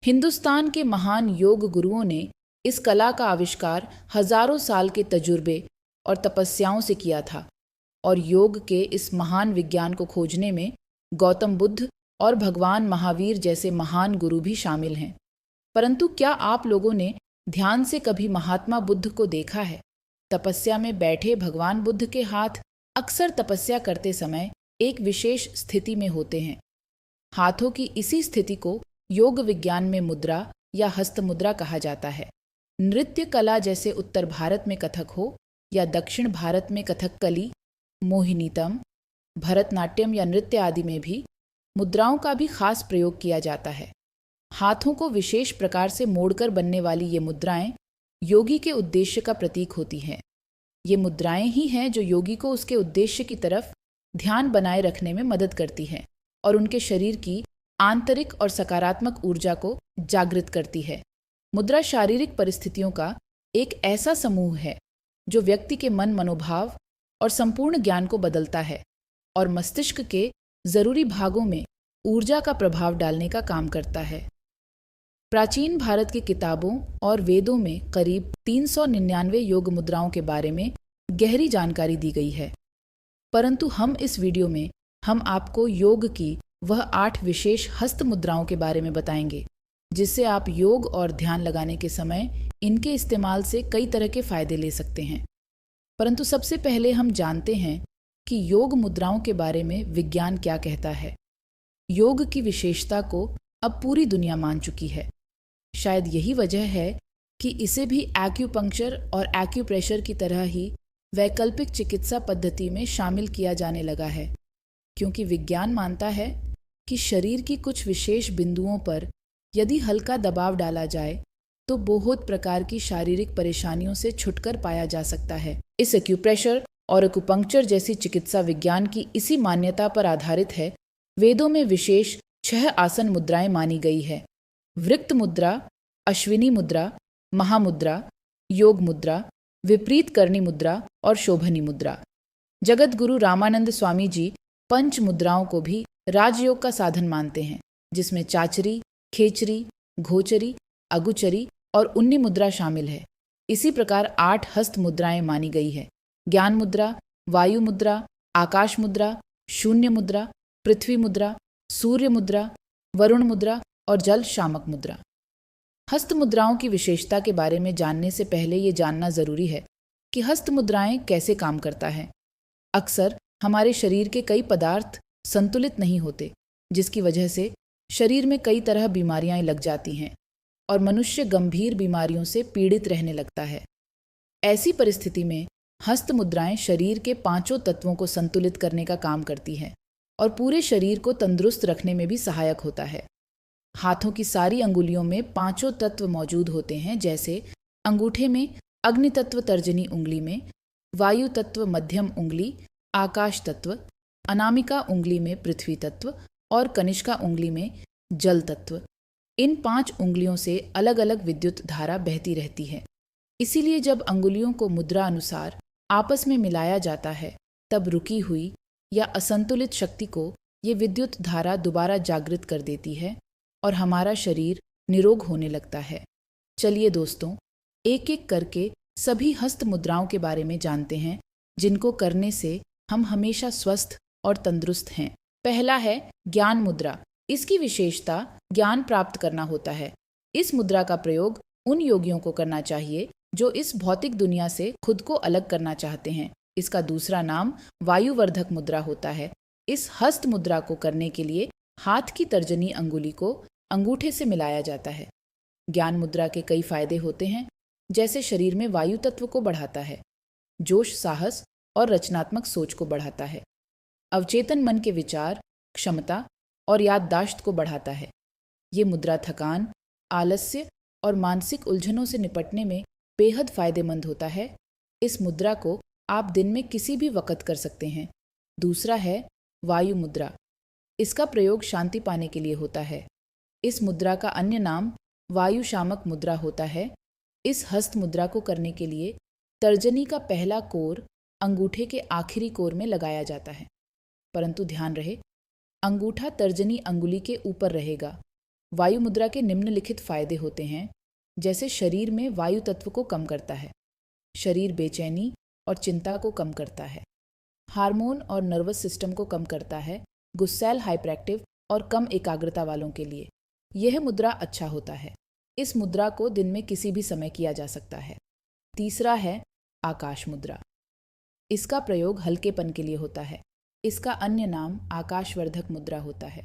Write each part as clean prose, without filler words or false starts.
हिंदुस्तान के महान योग गुरुओं ने इस कला का आविष्कार हजारों साल के तजुर्बे और तपस्याओं से किया था और योग के इस महान विज्ञान को खोजने में गौतम बुद्ध और भगवान महावीर जैसे महान गुरु भी शामिल हैं। परंतु क्या आप लोगों ने ध्यान से कभी महात्मा बुद्ध को देखा है? तपस्या में बैठे भगवान बुद्ध के हाथ अक्सर तपस्या करते समय एक विशेष स्थिति में होते हैं। हाथों की इसी स्थिति को योग विज्ञान में मुद्रा या हस्त मुद्रा कहा जाता है। नृत्य कला जैसे उत्तर भारत में कथक हो या दक्षिण भारत में कथकली, मोहिनीतम, भरतनाट्यम या नृत्य आदि में भी मुद्राओं का भी खास प्रयोग किया जाता है। हाथों को विशेष प्रकार से मोड़कर बनने वाली ये मुद्राएं योगी के उद्देश्य का प्रतीक होती हैं। ये मुद्राएं ही हैं जो योगी को उसके उद्देश्य की तरफ ध्यान बनाए रखने में मदद करती हैं और उनके शरीर की आंतरिक और सकारात्मक ऊर्जा को जागृत करती है। मुद्रा शारीरिक परिस्थितियों का एक ऐसा समूह है जो व्यक्ति के मन, मनोभाव और संपूर्ण ज्ञान को बदलता है और मस्तिष्क के जरूरी भागों में ऊर्जा का प्रभाव डालने का काम करता है। प्राचीन भारत की किताबों और वेदों में करीब 399 योग मुद्राओं के बारे में गहरी जानकारी दी गई है, परंतु हम इस वीडियो में हम आपको योग की वह 8 विशेष हस्त मुद्राओं के बारे में बताएंगे जिससे आप योग और ध्यान लगाने के समय इनके इस्तेमाल से कई तरह के फायदे ले सकते हैं। परंतु सबसे पहले हम जानते हैं कि योग मुद्राओं के बारे में विज्ञान क्या कहता है। योग की विशेषता को अब पूरी दुनिया मान चुकी है। शायद यही वजह है कि इसे भी एक्यूपंक्चर और एक्यूप्रेशर की तरह ही वैकल्पिक चिकित्सा पद्धति में शामिल किया जाने लगा है, क्योंकि विज्ञान मानता है कि शरीर की कुछ विशेष बिंदुओं पर यदि हल्का दबाव डाला जाए तो बहुत प्रकार की शारीरिक परेशानियों से छुटकर पाया जा सकता है। इस एक्यूप्रेशर और एक्यूपंक्चर जैसी चिकित्सा विज्ञान की इसी मान्यता पर आधारित है। वेदों में विशेष 6 आसन मुद्राएं मानी गई है: वृक्त मुद्रा, अश्विनी मुद्रा, महामुद्रा, योग मुद्रा, विपरीत करणी मुद्रा और शोभनी मुद्रा। जगत गुरु रामानंद स्वामी जी पंच मुद्राओं को भी राजयोग का साधन मानते हैं, जिसमें चाचरी, खेचरी, घोचरी, अगुचरी और उन्नी मुद्रा शामिल है। इसी प्रकार 8 हस्त मुद्राएं मानी गई है: ज्ञान मुद्रा, वायु मुद्रा, आकाश मुद्रा, शून्य मुद्रा, पृथ्वी मुद्रा, सूर्य मुद्रा, वरुण मुद्रा और जल शामक मुद्रा। हस्त मुद्राओं की विशेषता के बारे में जानने से पहले ये जानना जरूरी है कि हस्त मुद्राएं कैसे काम करता है। अक्सर हमारे शरीर के कई पदार्थ संतुलित नहीं होते, जिसकी वजह से शरीर में कई तरह बीमारियां लग जाती हैं और मनुष्य गंभीर बीमारियों से पीड़ित रहने लगता है। ऐसी परिस्थिति में हस्त मुद्राएं शरीर के 5 तत्वों को संतुलित करने का काम करती हैं और पूरे शरीर को तंदुरुस्त रखने में भी सहायक होता है। हाथों की सारी अंगुलियों में 5 तत्व मौजूद होते हैं, जैसे अंगूठे में अग्नि तत्व तर्जनी उंगली में, वायु तत्व मध्यम उंगली, आकाश तत्व, अनामिका उंगली में पृथ्वी तत्व और कनिष्का उंगली में जल तत्व। इन 5 उंगलियों से अलग अलग विद्युत धारा बहती रहती है। इसीलिए जब अंगुलियों को मुद्रा अनुसार आपस में मिलाया जाता है, तब रुकी हुई या असंतुलित शक्ति को ये विद्युत धारा दोबारा जागृत कर देती है और हमारा शरीर निरोग होने लगता है। चलिए दोस्तों, एक एक करके सभी हस्त मुद्राओं के बारे में जानते हैं, जिनको करने से हम हमेशा स्वस्थ और तंदुरुस्त हैं। पहला है ज्ञान मुद्रा। इसकी विशेषता ज्ञान प्राप्त करना होता है। इस मुद्रा का प्रयोग उन योगियों को करना चाहिए जो इस भौतिक दुनिया से खुद को अलग करना चाहते हैं। इसका दूसरा नाम वायुवर्धक मुद्रा होता है। इस हस्त मुद्रा को करने के लिए हाथ की तर्जनी अंगुली को अंगूठे से मिलाया जाता है। ज्ञान मुद्रा के कई फायदे होते हैं, जैसे शरीर में वायु तत्व को बढ़ाता है, जोश, साहस और रचनात्मक सोच को बढ़ाता है, अवचेतन मन के विचार, क्षमता और याददाश्त को बढ़ाता है। ये मुद्रा थकान, आलस्य और मानसिक उलझनों से निपटने में बेहद फायदेमंद होता है। इस मुद्रा को आप दिन में किसी भी वक्त कर सकते हैं। दूसरा है वायु मुद्रा। इसका प्रयोग शांति पाने के लिए होता है। इस मुद्रा का अन्य नाम वायु शामक मुद्रा होता है। इस हस्त मुद्रा को करने के लिए तर्जनी का पहला कोर अंगूठे के आखिरी कोर में लगाया जाता है, परंतु ध्यान रहे अंगूठा तर्जनी अंगुली के ऊपर रहेगा। वायु मुद्रा के निम्नलिखित फायदे होते हैं, जैसे शरीर में वायु तत्व को कम करता है, शरीर बेचैनी और चिंता को कम करता है, हार्मोन और नर्वस सिस्टम को कम करता है, गुस्सैल, हाइपरएक्टिव और कम एकाग्रता वालों के लिए यह मुद्रा अच्छा होता है। इस मुद्रा को दिन में किसी भी समय किया जा सकता है। तीसरा है आकाश मुद्रा। इसका प्रयोग हल्केपन के लिए होता है। इसका अन्य नाम आकाशवर्धक मुद्रा होता है।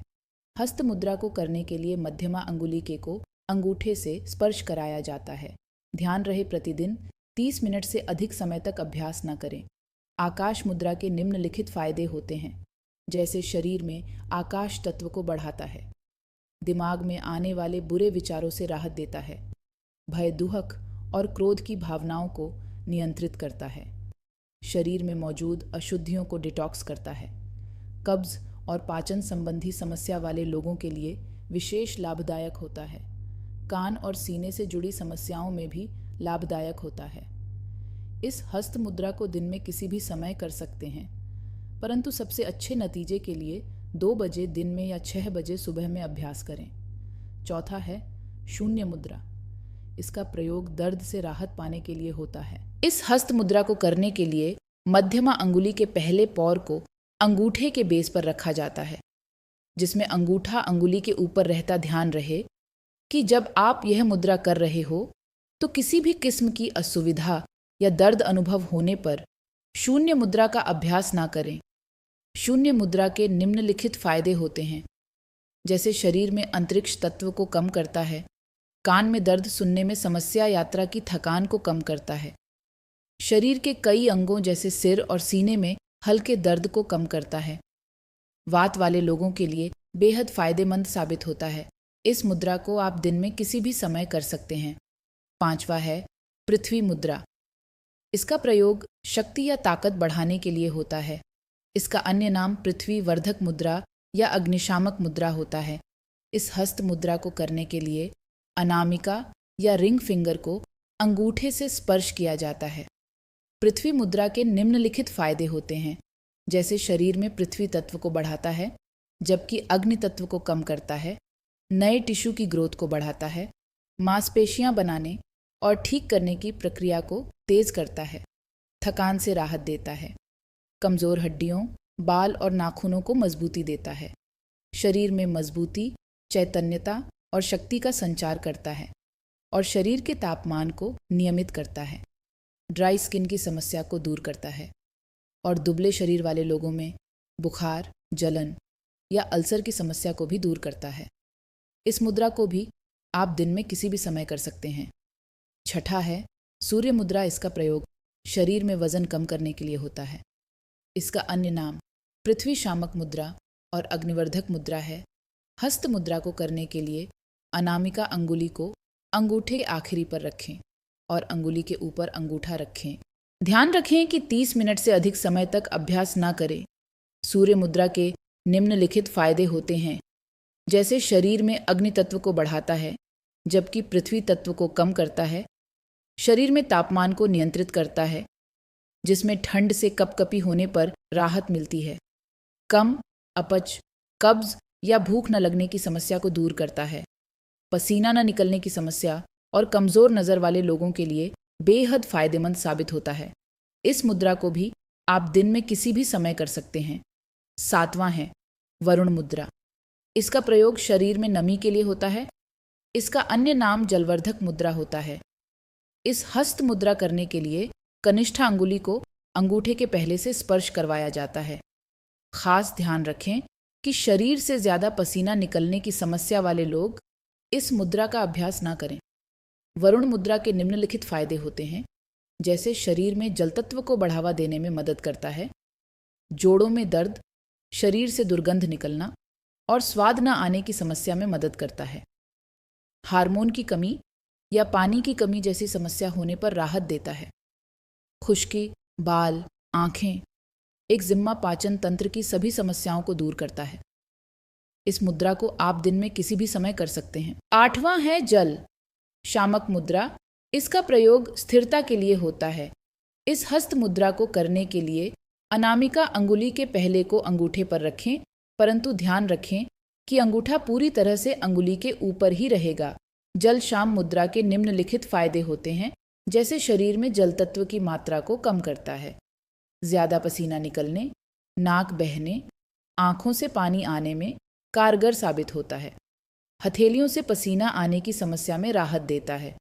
हस्त मुद्रा को करने के लिए मध्यमा अंगुलिके को अंगूठे से स्पर्श कराया जाता है। ध्यान रहे प्रतिदिन 30 मिनट से अधिक समय तक अभ्यास न करें। आकाश मुद्रा के निम्नलिखित फायदे होते हैं, जैसे शरीर में आकाश तत्व को बढ़ाता है, दिमाग में आने वाले बुरे विचारों से राहत देता है, भय, दुहक और क्रोध की भावनाओं को नियंत्रित करता है, शरीर में मौजूद अशुद्धियों को डिटॉक्स करता है, कब्ज और पाचन संबंधी समस्या वाले लोगों के लिए विशेष लाभदायक होता है, कान और सीने से जुड़ी समस्याओं में भी लाभदायक होता है। इस हस्त मुद्रा को दिन में किसी भी समय कर सकते हैं, परंतु सबसे अच्छे नतीजे के लिए 2 बजे दिन में या 6 बजे सुबह में अभ्यास करें। चौथा है शून्य मुद्रा। इसका प्रयोग दर्द से राहत पाने के लिए होता है। इस हस्त मुद्रा को करने के लिए मध्यमा अंगुली के पहले पौर को अंगूठे के बेस पर रखा जाता है, जिसमें अंगूठा अंगुली के ऊपर रहता। ध्यान रहे कि जब आप यह मुद्रा कर रहे हो तो किसी भी किस्म की असुविधा या दर्द अनुभव होने पर शून्य मुद्रा का अभ्यास ना करें। शून्य मुद्रा के निम्नलिखित फायदे होते हैं, जैसे शरीर में अंतरिक्ष तत्व को कम करता है, कान में दर्द, सुनने में समस्या, यात्रा की थकान को कम करता है, शरीर के कई अंगों जैसे सिर और सीने में हल्के दर्द को कम करता है, वात वाले लोगों के लिए बेहद फायदेमंद साबित होता है। इस मुद्रा को आप दिन में किसी भी समय कर सकते हैं। पांचवा है पृथ्वी मुद्रा। इसका प्रयोग शक्ति या ताकत बढ़ाने के लिए होता है। इसका अन्य नाम पृथ्वी वर्धक मुद्रा या अग्निशामक मुद्रा होता है। इस हस्त मुद्रा को करने के लिए अनामिका या रिंग फिंगर को अंगूठे से स्पर्श किया जाता है। पृथ्वी मुद्रा के निम्नलिखित फायदे होते हैं, जैसे शरीर में पृथ्वी तत्व को बढ़ाता है, जबकि अग्नि तत्व को कम करता है, नए टिश्यू की ग्रोथ को बढ़ाता है, मांसपेशियां बनाने और ठीक करने की प्रक्रिया को तेज करता है, थकान से राहत देता है, कमज़ोर हड्डियों, बाल और नाखूनों को मजबूती देता है, शरीर में मजबूती, चैतन्यता और शक्ति का संचार करता है और शरीर के तापमान को नियमित करता है, ड्राई स्किन की समस्या को दूर करता है और दुबले शरीर वाले लोगों में बुखार, जलन या अल्सर की समस्या को भी दूर करता है। इस मुद्रा को भी आप दिन में किसी भी समय कर सकते हैं। छठा है सूर्य मुद्रा। इसका प्रयोग शरीर में वजन कम करने के लिए होता है। इसका अन्य नाम पृथ्वी शामक मुद्रा और अग्निवर्धक मुद्रा है। हस्त मुद्रा को करने के लिए अनामिका अंगुली को अंगूठे के आखिरी पर रखें और अंगुली के ऊपर अंगूठा रखें। ध्यान रखें कि 30 मिनट से अधिक समय तक अभ्यास ना करें। सूर्य मुद्रा के निम्नलिखित फायदे होते हैं, जैसे शरीर में अग्नि तत्व को बढ़ाता है, जबकि पृथ्वी तत्व को कम करता है, शरीर में तापमान को नियंत्रित करता है, जिसमें ठंड से कपकपी होने पर राहत मिलती है, कम अपच, कब्ज या भूख न लगने की समस्या को दूर करता है, पसीना न निकलने की समस्या और कमज़ोर नज़र वाले लोगों के लिए बेहद फायदेमंद साबित होता है। इस मुद्रा को भी आप दिन में किसी भी समय कर सकते हैं। सातवां है वरुण मुद्रा। इसका प्रयोग शरीर में नमी के लिए होता है। इसका अन्य नाम जलवर्धक मुद्रा होता है। इस हस्त मुद्रा करने के लिए कनिष्ठा अंगुली को अंगूठे के पहले से स्पर्श करवाया जाता है। खास ध्यान रखें कि शरीर से ज़्यादा पसीना निकलने की समस्या वाले लोग इस मुद्रा का अभ्यास ना करें। वरुण मुद्रा के निम्नलिखित फायदे होते हैं, जैसे शरीर में जल तत्व को बढ़ावा देने में मदद करता है, जोड़ों में दर्द, शरीर से दुर्गंध निकलना और स्वाद न आने की समस्या में मदद करता है, हार्मोन की कमी या पानी की कमी जैसी समस्या होने पर राहत देता है, खुश्की, बाल, आँखें, एक्जिमा, पाचन तंत्र की सभी समस्याओं को दूर करता है। इस मुद्रा को आप दिन में किसी भी समय कर सकते हैं। आठवां है जल शामक मुद्रा। इसका प्रयोग स्थिरता के लिए होता है। इस हस्त मुद्रा को करने के लिए अनामिका अंगुली के पहले को अंगूठे पर रखें, परंतु ध्यान रखें कि अंगूठा पूरी तरह से अंगुली के ऊपर ही रहेगा। जल शाम मुद्रा के निम्नलिखित फायदे होते हैं, जैसे शरीर में जल तत्व की मात्रा को कम करता है, ज़्यादा पसीना निकलने, नाक बहने, आँखों से पानी आने में कारगर साबित होता है। हथेलियों से पसीना आने की समस्या में राहत देता है।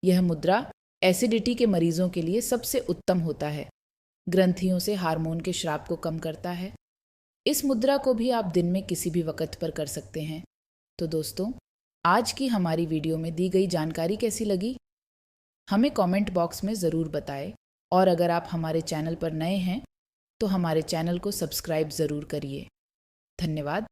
यह मुद्रा एसिडिटी के मरीजों के लिए सबसे उत्तम होता है। ग्रंथियों से हार्मोन के स्राव को कम करता है। इस मुद्रा को भी आप दिन में किसी भी वक्त पर कर सकते हैं। तो दोस्तों, आज की हमारी वीडियो में दी गई जानकारी कैसी लगी? हमें कमेंट बॉक्स में ज़रूर बताएं, और अगर आप हमारे चैनल पर नए हैं तो हमारे चैनल को सब्सक्राइब ज़रूर करिए। धन्यवाद।